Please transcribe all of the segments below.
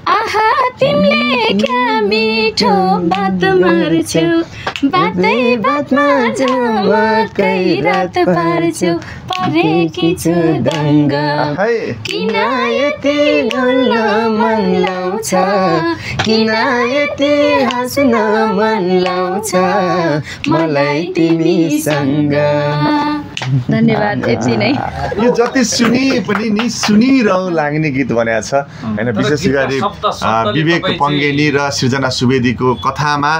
आहा तिमीले क्या मिठो बात मार्छौ बातै बातमा झमकै रात पार्छौ परेकी छु दङ्ग किन यति बोल्न मन लाउँछ किन यति हाँस्न मन लाउँछ मलाई तिमीसँग धन्यवाद यति नै यो जति सुनि पनि नि सुनिरहँ लाग्ने गीत बनाएको छ हैन विशेष गरी विवेक पङ्गेनी र सृजना सुवेदीको कथामा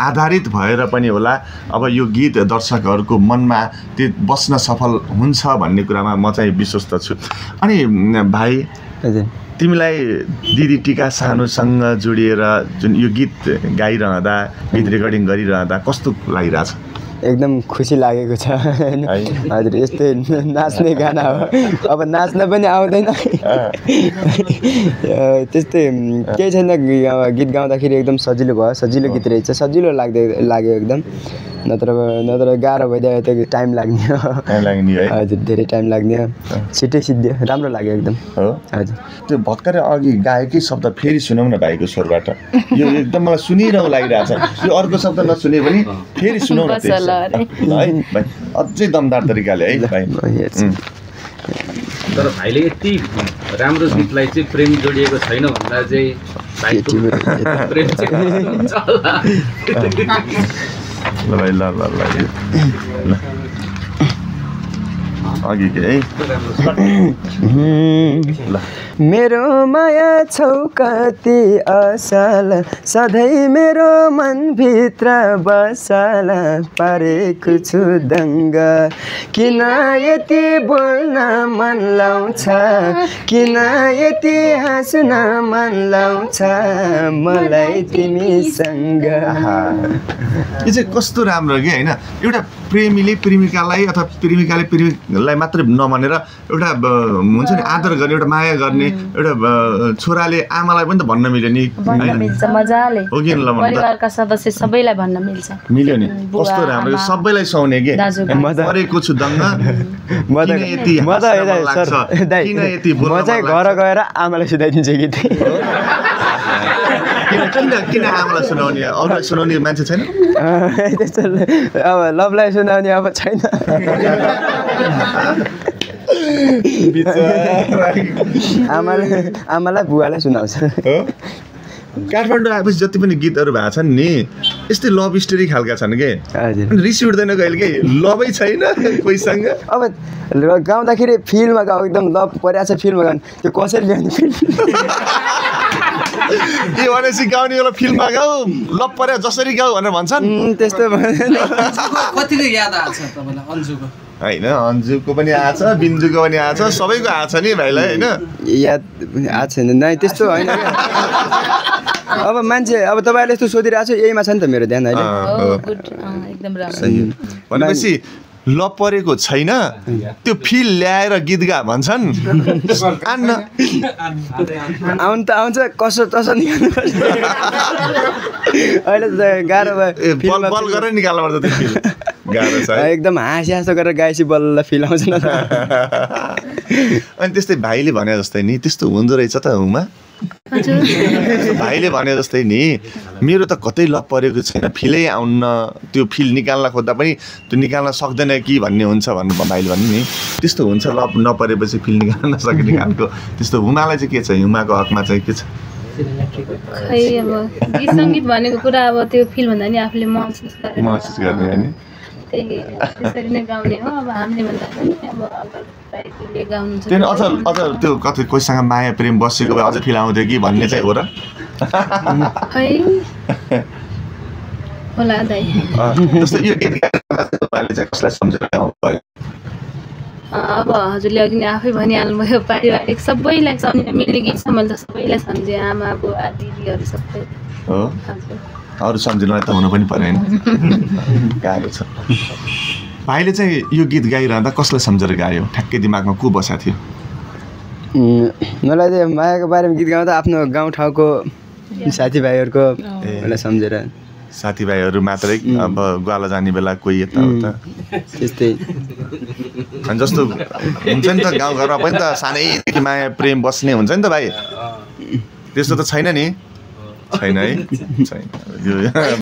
आधारित भएर पनि होला अब यो गीत दर्शकहरूको मनमा त्यो बस्न सफल हुन्छ भन्ने कुरामा म चाहिँ विश्वस्त छु अनि भाइ तिमीलाई दिदी टिका सानुसँग जोडिएर जुन यो गीत गाइरहँदा गीत रेकर्डिङ गरिरहँदा कस्तो लागिरहेछ एकदम खुसी लागेको छ हैन हजुर यस्तै नाच्ने गाना हो अब नाच्न पनि आउँदैन त्यस्तै केही छैन गीत गाउँदाखेरि एकदम सजिलो भयो सजिलो गीत रहेछ सजिलो लाग्यो एकदम नत्र गाह्रो भइदियो त टाइम लाग्ने है हजुर धेरै टाइम लाग्ने छिट्टै सिद्धियो राम्रो लाग्यो एकदम हो हजुर त्यो भर्खरै अघि गाएकै शब्द फेरि सुनौँ न भाइको स्वरबाट यो एकदम मलाई सुनिरहँ लागिरहेछ यो अर्को शब्द नसुने पनि फेरि सुनौँ न है भाइ अझै दमदार तरिकाले है भाइ तर भाइले यति राम्रो गीतलाई चाहिँ प्रेम जोडिएको छैन भन्दा चाहिँ भाइको प्रेम चाहिँ हुन्छ होला ल भाइ ल अघि के है मेरो माया छौ कति असल सधैँ मेरो मनभित्र बसल पारेको छु दङ्ग किन यति बोल्न मन लाउँछ किन यति हाँस्न मन लाउँछ मलाई तिमीसँग यो चाहिँ कस्तो राम्रो कि होइन एउटा प्रेमीले प्रेमिकालाई अथवा प्रेमिकाले प्रेमीलाई मात्रै नभनेर एउटा हुन्छ नि आदर गर्ने एउटा माया गर्ने एउटा छोराले आमालाई पनि त भन्न मिल्यो नि मजाले हो कि ल परिवारका सदस्य सबैलाई भन्न मिल्यो नि कस्तो राम्रो सबैलाई सुहाउने के परेको छु दङ्ग किन यति म चाहिँ घर गएर आमालाई सुनाइदिन्छु गीत किन आमालाई सुनाउने अरूलाई सुनाउने मान्छे छैन त्यस्तो अब लभलाई सुनाउने अब छैन आमालाई बुवालाई सुनाउँछ काठमाडौँ आएपछि जति पनि गीतहरू भएको छन् नि यस्तै लभ स्टोरी खालका छन् के रिस उठ्दैन कहिले के लभै छैन कोहीसँग अब गाउँदाखेरि फिल्डमा गाउँ एकदम लभ परिरहेको छ फिल्डमा गाउँ त्यो कसरी ल्याउने फिल्ड के भनेपछि गाउने बेला फिल्ममा गाऊ लभ परे जसरी गाऊ भनेर भन्छन् त्यस्तो कतिको याद आएको छ तपाईँलाई अन्जुको होइन अन्जुको पनि आएको छ बिन्जुको पनि आएको छ सबैको आएको छ नि भाइलाई होइन याद आएको छैन नै त्यस्तो होइन अब मान्छे अब तपाईँहरूले यस्तो सोधिरहेको छ यहीमा छ नि त मेरो ध्यान होइन भनेपछि लभ परेको छैन त्यो फिल ल्याएर गीत गा भन्छन् आन्न आउनु त आउँछ कसो तसो निकाल्नुपर्छ अहिले त गाह्रो भयो बल गरेर निकाल्नुपर्छ त्यो फिल गाह्रो छ एकदम हाँसी हाँसो गरेर गाएपछि बल्ल फिल आउँछ न अनि त्यस्तै भाइले भने जस्तै नि त्यस्तो हुँदो रहेछ त उमा भाइले भने जस्तै नि मेरो त कतै लभ परेको छैन फिलै आउन्न त्यो फिल निकाल्न खोज्दा पनि त्यो निकाल्न सक्दैन कि भन्ने हुन्छ भन्नु भाइले भन्नु नि त्यस्तो हुन्छ लभ नपरेपछि फिल निकाल्न नसक्ने खालको त्यस्तो हुमालाई चाहिँ के छ हुमाको हकमा चाहिँ के छ खै अब गीत सङ्गीत भनेको कुरा अब त्यो फिल भन्दा नि आफूले महसुस गर्ने हैन त्यसरी नै गाउने हो अब हामीले भन्दा पनि अब गाउनु छ त्यही अझ त्यो कतै कोहीसँग माया प्रेम बसेको भए अझ फिल आउँथ्यो कि भन्ने चाहिँ हो र खै होला दाइ जस्तो यो गीत गाउने चाहिँ कसलाई सम्झेर गाउनुभयो अब हजुरले अघि नै आफै भनिहाल्नुभयो पारिवारिक सबैलाई सम्झिन मिल्ने गीत छ मैले त सबैलाई सम्झेँ आमा बुवा दिदीहरू सबै हो अरू सम्झिनलाई त हुनु पनि परेन गाह्रो छ भाइले चाहिँ यो गीत गाइरहँदा कसलाई सम्झेर गायो ठ्याक्कै दिमागमा को बसेको थियो मलाई चाहिँ मायाको बारेमा गीत गाउँदा आफ्नो गाउँठाउँको साथीभाइहरूको मलाई सम्झेर साथीभाइहरू मात्रै अब ग्वाला जाने बेला कोही यताउता त्यस्तै अनि जस्तो हुन्छ नि त गाउँघरमा पनि त सानैदेखि माया प्रेम बस्ने हुन्छ नि त भाइ त्यस्तो त छैन नि छैन है छैन यो